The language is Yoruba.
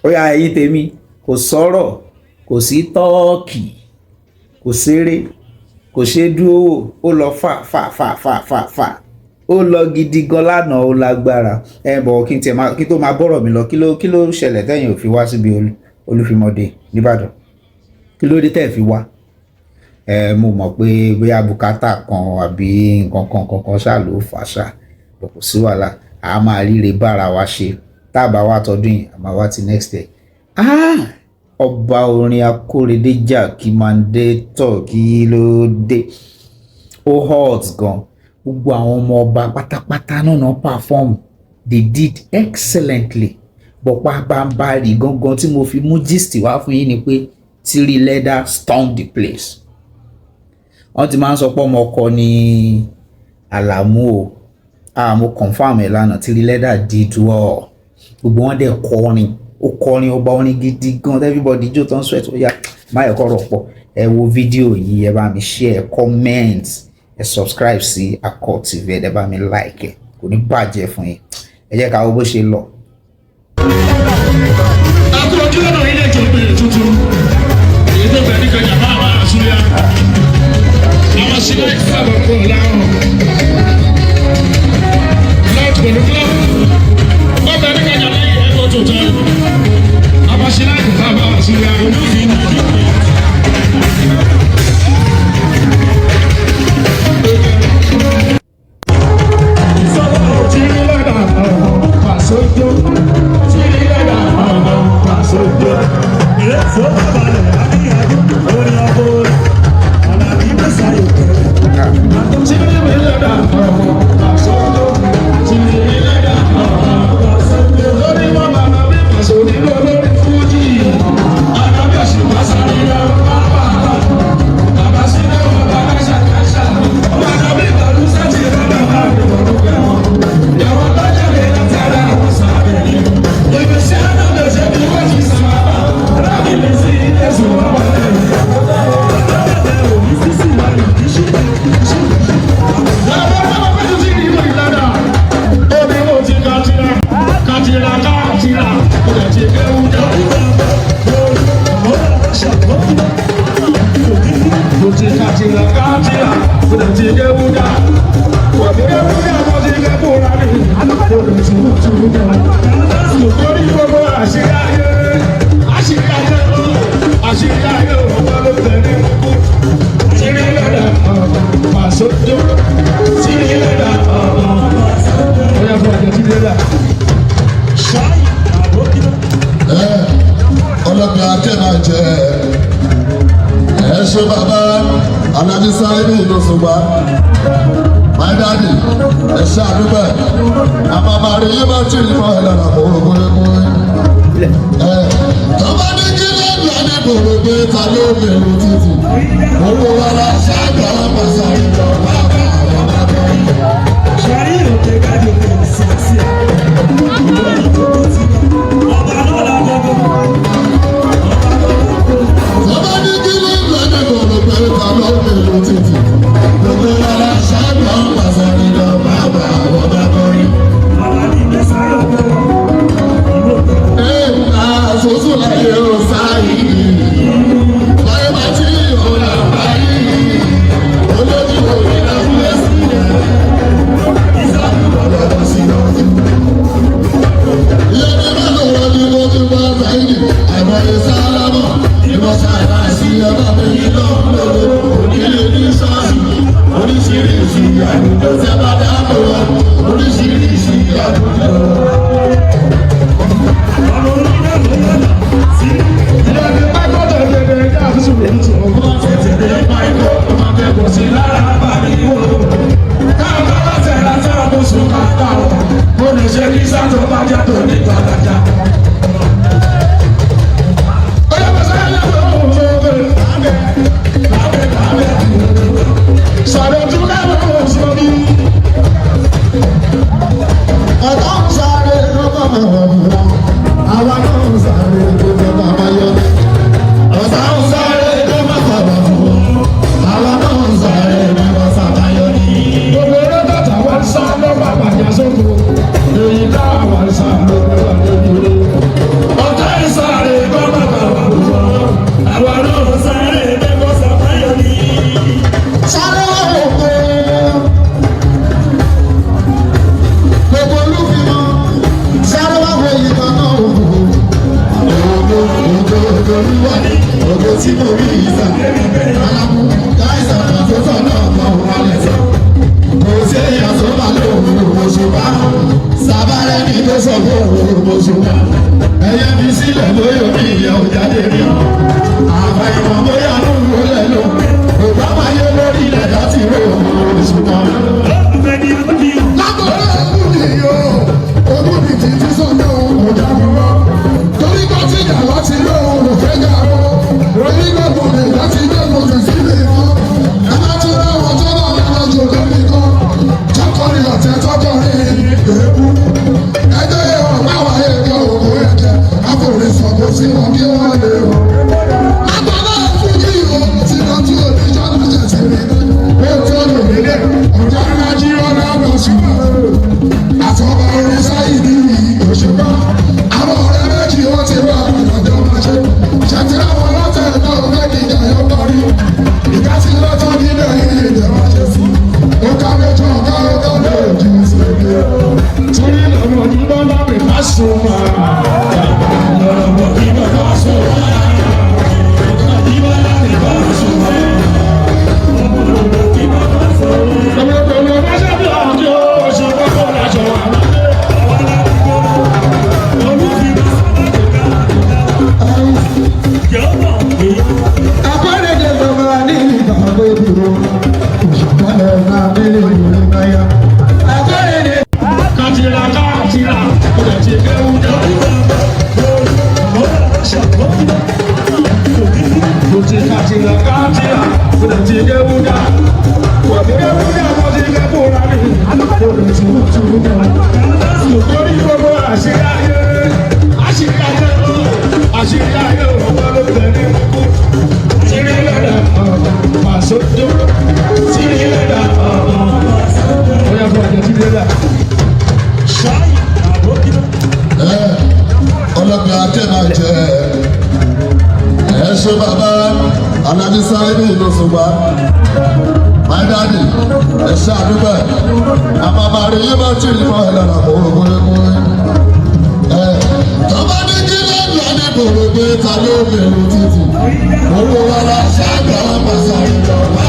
ó yá ẹ̀yin tèmi kò sọ̀rọ̀ kò sí tọ́ọ̀kì kò ṣeré kò ṣe dúró ó lọ fà ó lọ gidi gan lánàá ó lágbára bọ̀ kí tó máa bọ́rọ̀ mi lọ kí ló ṣẹlẹ̀ tẹ́yìn ò fi wá síbi Olúfimọdé nìbàdàn kí ló dé tẹ́ fi wá mo mọ̀ pé bóyá bùkátà kan àbí nǹkan kan ṣáà ló fà ṣá bọ̀ kò sí wàhálà a máa ríre bára wa ṣe tá a bá wá tọdún yìí a máa wá ti next day ọba orin Akóredé Jàkímándé tọ̀ kí ló dé ó hot gan gbogbo àwọn ọmọ ọba pátápátá náà perform they did excellently bọ̀pá bámbárì gangan tí mo fi mú gist wá fún yín ni pé Tiri Leather stormed the place wọ́n ti máa ń sọ pé ọmọ ọkọ ní Àlàmú o mo confam ẹ̀ lánàá Tiri Leather did well gbogbo wọn dẹ̀ kọrin ọba orin gidi gan everybody jó tán sweat ó yá máa ẹ̀kọ́ rọ̀ pọ̀ ẹ wo fídíò yìí ẹ bá mi share comment ẹ subscribe sí Akọ TV ẹ bá mi like ẹ kò ní bàjẹ́ fún yín ẹ jẹ́ ká wo bó ṣe lọ. àkókò kí lọ́nà ilé ìjọ ìbéèrè tuntun èyí tó bẹ̀rẹ̀ nígbà jàmbá àwọn àṣúyà àwọn sílẹ̀ ìfọwọ́ kọ̀ láwọn láti pẹ̀lú kílọ̀bù wọ́n bẹ̀rẹ̀ nígbà jàmbá yìí ẹ̀kọ́ tó tọ́ àwọn sílẹ̀ ìfọwọ́ àṣúyà olùfín ọlọ́pàá akẹ́nà jẹ́ ẹ̀ṣọ́ bàbá alábísá ilé ìlú ṣùgbọ́n my daddy ẹ̀ṣọ́ àdúgbò àmàmàrí yìí máa tún ìmọ̀ ẹ̀lọ́nà kúrúkúrú tọ́ba ní kí lẹ́nu ẹni gbòòrò pé ta ló bẹ̀rù títì owó wàrà ṣáàgbà pàṣẹ ìjọba àwọn akẹ́kọ̀ọ́. ṣàrí òkè kájọ kò sí sí ọba náà lágbègbè. tọ́ba ní kí lẹ́nu ẹni gbòòrò pé ta ló bẹ̀rù títì owó wàrà ṣáàgbà pàṣẹ ìjọba àwọn akẹ́kọ̀ọ́. àwọn ìgbẹ́ sáyọ̀ kọ́ àṣoṣù láyé ó sáyé láyé bá tí ọ̀la báyé olójú òye náà fún ẹ̀sìn rẹ̀ ìsàkùnrin ọ̀dọ̀ sí náà. ìyá mi máa lọ wọ́n ní mo ti wá báyìí àìmọye sálámọ̀ ìmọ̀sá àìsí ọba mi yìí lọ́wọ́ lọ́wọ́ onílé ní sọ́ọ̀sì oríṣiríṣi àdúgbò tẹ́ bá dáàbò wọn oríṣiríṣi àdúgbò. Ọ̀tá ìsọ̀ olúwa ògo tí mo rí ìsà alámú káìsà kan tó tọ̀ náà kan wà lẹ́sẹ̀ kò sí èèyàn tó bá lóhùn òṣùpá sábàrẹ́ ní tó sọ fún òun òṣùpá ẹ̀yẹ́ fi sílẹ̀ lóyè omi ìyẹn ò jáde rí àbá ìwọ̀n bóyá ló ń wọlé lò òbá máa yé lórí ilẹ̀ láti rò òṣùpá. lábọ̀ ẹ̀kú nìyí o ogún ní títí sọ́nà òun kò jáde wá torí kó ti jà láti lé òun ò fẹ́ jà wọ́n onígbàgbọ́ mi láti gbé mọ̀tò sílé wọn ẹ má tún ráwọn tó bá lọ́wọ́ jò lórí kan tọkọrin ọ̀tẹ̀ tọkọrin èébú ẹjọ́ yẹ wọn bá wà yẹ kí òkú ẹ̀jẹ̀ àforí sọ̀kò sí wọn kí wọ́n lè wọ̀. àgbàdo fún kí o ti lọ tí o ní jọ́nà jẹ̀sẹ̀ mi ó tó lò nílé ọ̀dọ́ alájí ọ̀nà ọ̀nà ṣùgbọ́n àtọ́gbà orin sáyì ní òṣùpá àwọn ọ̀rẹ́ méjì wọ́n ti wá ọ̀dọ́ máa ṣe ṣètìlá wọn lọ́tẹ̀ náà méjì ìjà yóò parí ìjà ti lọ́tọ̀ nílẹ̀ ìdè máa ṣe sí ó ká méjọ ọ̀gá ọ̀gá lóòjì ìṣèlú torí lọ́nà ìbọn bá mi má sùn wá lọ́nà ìbọn bá sùn wá ìbọn bá mi má sùn wá. ọlọ́gbà akẹ́nà jẹ́ ẹ ṣe bàbá alábí sáré ní ìlú ṣùgbọ́n my daddy ẹ ṣe àdúgbò àmàmà rẹ yé bá tì nípa ẹ lára kó o kúrẹ́kúrẹ́ ẹ tọ́ba ní kí lẹ́nu ẹni kò rò pé ta ló bẹ̀rù títì owó wa la ṣáàgbà pàṣẹ ìjọba.